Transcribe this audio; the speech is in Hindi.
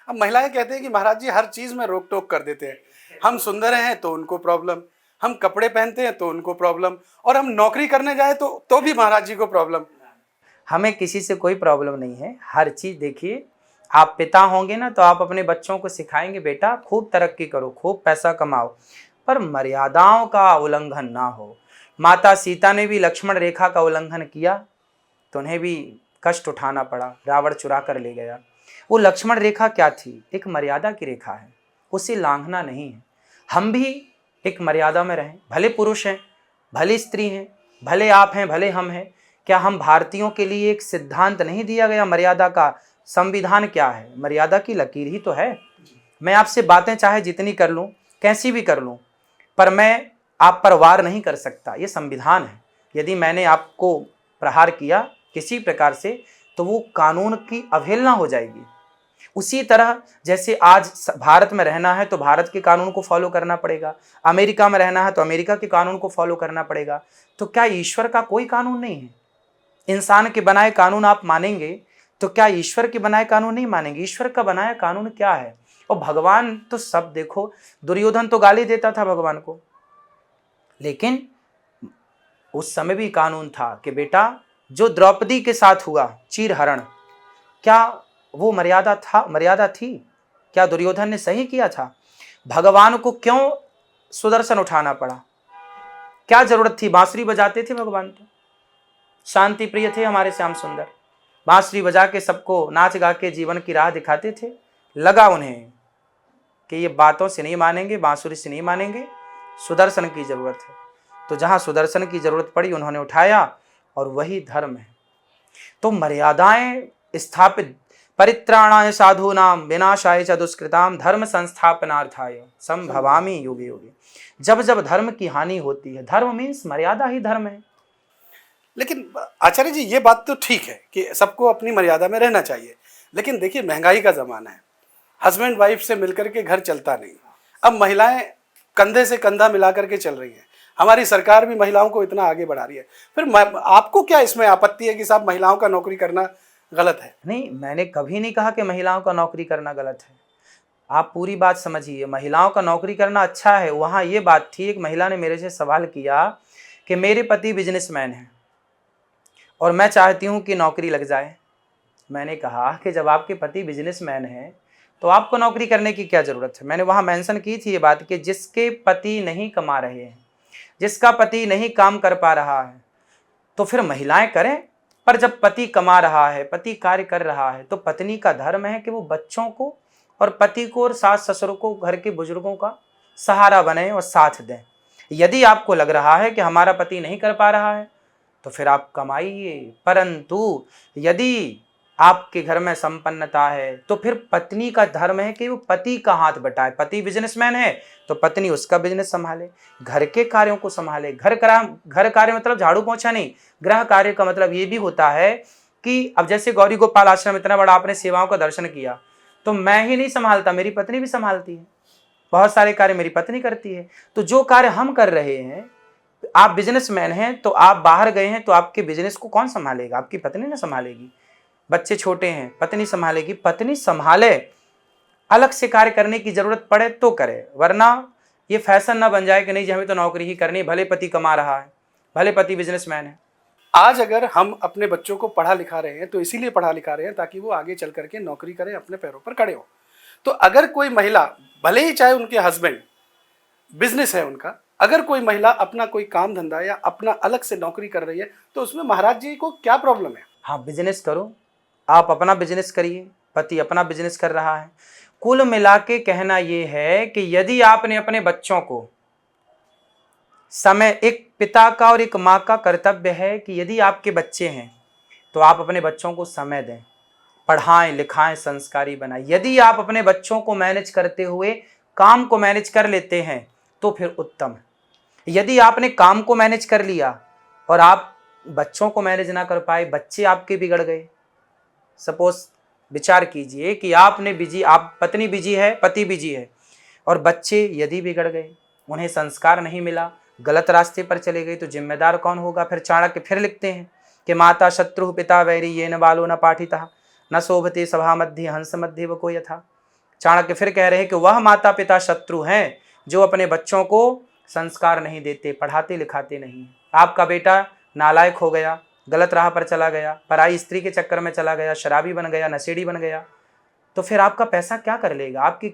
अब महिलाएं कहते हैं कि महाराज जी हर चीज में रोक टोक कर देते हैं। हम सुंदर हैं तो उनको प्रॉब्लम, हम कपड़े पहनते हैं तो उनको प्रॉब्लम, और हम नौकरी करने जाए तो भी महाराज जी को प्रॉब्लम। हमें किसी से कोई प्रॉब्लम नहीं है। हर चीज़ देखिए, आप पिता होंगे ना तो आप अपने बच्चों को सिखाएंगे बेटा खूब तरक्की करो, खूब पैसा कमाओ, पर मर्यादाओं का उल्लंघन ना हो। माता सीता ने भी लक्ष्मण रेखा का उल्लंघन किया तो उन्हें भी कष्ट उठाना पड़ा, रावण चुरा कर ले गया। वो लक्ष्मण रेखा क्या थी? एक मर्यादा की रेखा है, उसे लांघना नहीं है। हम भी एक मर्यादा में रहें, भले पुरुष हैं, भले स्त्री हैं, भले आप हैं, भले हम हैं। क्या हम भारतीयों के लिए एक सिद्धांत नहीं दिया गया मर्यादा का? संविधान क्या है? मर्यादा की लकीर ही तो है। मैं आपसे बातें चाहे जितनी कर लूं, कैसी भी कर लूं, पर मैं आप पर वार नहीं कर सकता, ये संविधान है। यदि मैंने आपको प्रहार किया किसी प्रकार से तो वो कानून की अवहेलना हो जाएगी। उसी तरह जैसे आज भारत में रहना है तो भारत के कानून को फॉलो करना पड़ेगा, अमेरिका में रहना है तो अमेरिका के कानून को फॉलो करना पड़ेगा। तो क्या ईश्वर का कोई कानून नहीं है? इंसान के बनाए कानून आप मानेंगे तो क्या ईश्वर के बनाए कानून नहीं मानेंगे? ईश्वर का बनाया कानून क्या है? और भगवान तो सब देखो, दुर्योधन तो गाली देता था भगवान को, लेकिन उस समय भी कानून था कि बेटा जो द्रौपदी के साथ हुआ चीरहरण, क्या वो मर्यादा थी? क्या दुर्योधन ने सही किया था? भगवान को क्यों सुदर्शन उठाना पड़ा? क्या जरूरत थी? बांसुरी बजाते थे भगवान, तो शांति प्रिय थे हमारे श्याम सुंदर, बांसुरी बजा के सबको नाच गा के जीवन की राह दिखाते थे। लगा उन्हें कि ये बातों से नहीं मानेंगे, बांसुरी से नहीं मानेंगे, सुदर्शन की जरूरत है। तो जहां सुदर्शन की जरूरत पड़ी उन्होंने उठाया, और वही धर्म है। तो मर्यादाएं स्थापित, परित्राणाय साधूनाम विनाशाय च दुष्कृताम धर्म संस्थापनार्थाय संभवामि युगे युगे। जब जब धर्म की हानि होती है, धर्म मीन्स मर्यादा ही धर्म है। लेकिन आचार्य जी ये बात तो ठीक है कि सबको अपनी मर्यादा में रहना चाहिए, लेकिन देखिए महंगाई का जमाना है, हस्बैंड वाइफ से मिलकर के घर चलता नहीं। अब महिलाएं कंधे से कंधा मिला करके चल रही हैं, हमारी सरकार भी महिलाओं को इतना आगे बढ़ा रही है, फिर आपको क्या इसमें आपत्ति है कि साहब महिलाओं का नौकरी करना गलत है? नहीं, मैंने कभी नहीं कहा कि महिलाओं का नौकरी करना गलत है। आप पूरी बात समझिए, महिलाओं का नौकरी करना अच्छा है। वहाँ ये बात थी, एक महिला ने मेरे से सवाल किया कि मेरे पति बिजनेसमैन हैं और मैं चाहती हूँ कि नौकरी लग जाए। मैंने कहा कि जब आपके पति बिजनेसमैन हैं तो आपको नौकरी करने की क्या ज़रूरत है? मैंने वहाँ मेंशन की थी ये बात कि जिसके पति नहीं कमा रहे हैं, जिसका पति नहीं काम कर पा रहा है, तो फिर महिलाएं करें। पर जब पति कमा रहा है, पति कार्य कर रहा है, तो पत्नी का धर्म है कि वो बच्चों को और पति को और सास ससुर को, घर के बुजुर्गों का सहारा बने और साथ दें। यदि आपको लग रहा है कि हमारा पति नहीं कर पा रहा है तो फिर आप कमाइए, परंतु यदि आपके घर में संपन्नता है तो फिर पत्नी का धर्म है कि वो पति का हाथ बटाए। पति बिजनेसमैन है तो पत्नी उसका बिजनेस संभाले, घर के कार्यों को संभाले। घर कार्य मतलब झाड़ू पोंछा नहीं, गृह कार्य का मतलब ये भी होता है कि अब जैसे गौरी गोपाल आश्रम इतना बड़ा आपने सेवाओं का दर्शन किया, तो मैं ही नहीं संभालता, मेरी पत्नी भी संभालती है। बहुत सारे कार्य मेरी पत्नी करती है। तो जो कार्य हम कर रहे हैं, आप बिजनेसमैन हैं तो आप बाहर गए हैं तो आपके बिजनेस को कौन संभालेगा? आपकी पत्नी ना संभालेगी। बच्चे छोटे हैं, पत्नी संभालेगी। पत्नी संभाले, अलग से कार्य करने की जरूरत पड़े तो करे, वरना ये फैशन ना बन जाए कि नहीं जी हमें तो नौकरी ही करनी, भले पति कमा रहा है, भले पति बिजनेसमैन है। आज अगर हम अपने बच्चों को पढ़ा लिखा रहे हैं तो इसीलिए पढ़ा लिखा रहे हैं ताकि वो आगे चल करके नौकरी करें, अपने पैरों पर खड़े हो। तो अगर कोई महिला, भले ही चाहे उनके हस्बैंड बिजनेस है उनका, अगर कोई महिला अपना कोई काम धंधा या अपना अलग से नौकरी कर रही है तो उसमें महाराज जी को क्या प्रॉब्लम है? हाँ, बिजनेस करो, आप अपना बिजनेस करिए, पति अपना बिजनेस कर रहा है। कुल मिला के कहना यह है कि यदि आपने अपने बच्चों को समय, एक पिता का और एक माँ का कर्तव्य है कि यदि आपके बच्चे हैं तो आप अपने बच्चों को समय दें, पढ़ाएं लिखाएं, संस्कारी बनाएं। यदि आप अपने बच्चों को मैनेज करते हुए काम को मैनेज कर लेते हैं तो फिर उत्तम है। यदि आपने काम को मैनेज कर लिया और आप बच्चों को मैनेज ना कर पाए, बच्चे आपके बिगड़ गए। सपोज विचार कीजिए कि आपने बिजी, आप पत्नी बिजी है, पति बिजी है, और बच्चे यदि बिगड़ गए, उन्हें संस्कार नहीं मिला, गलत रास्ते पर चले गए, तो जिम्मेदार कौन होगा? फिर चाणक्य फिर लिखते हैं कि माता शत्रु पिता वैरी ये न बालो न पाठिता न शोभते सभा मध्य हंस मध्य वो यथा। चाणक्य फिर कह रहे हैं कि वह माता पिता शत्रु हैं जो अपने बच्चों को संस्कार नहीं देते, पढ़ाते लिखाते नहीं। आपका बेटा नालायक हो गया, गलत राह पर चला गया, पराई स्त्री के चक्कर में चला गया, शराबी बन गया, नशेड़ी बन गया, तो फिर आपका पैसा क्या कर लेगा? आपकी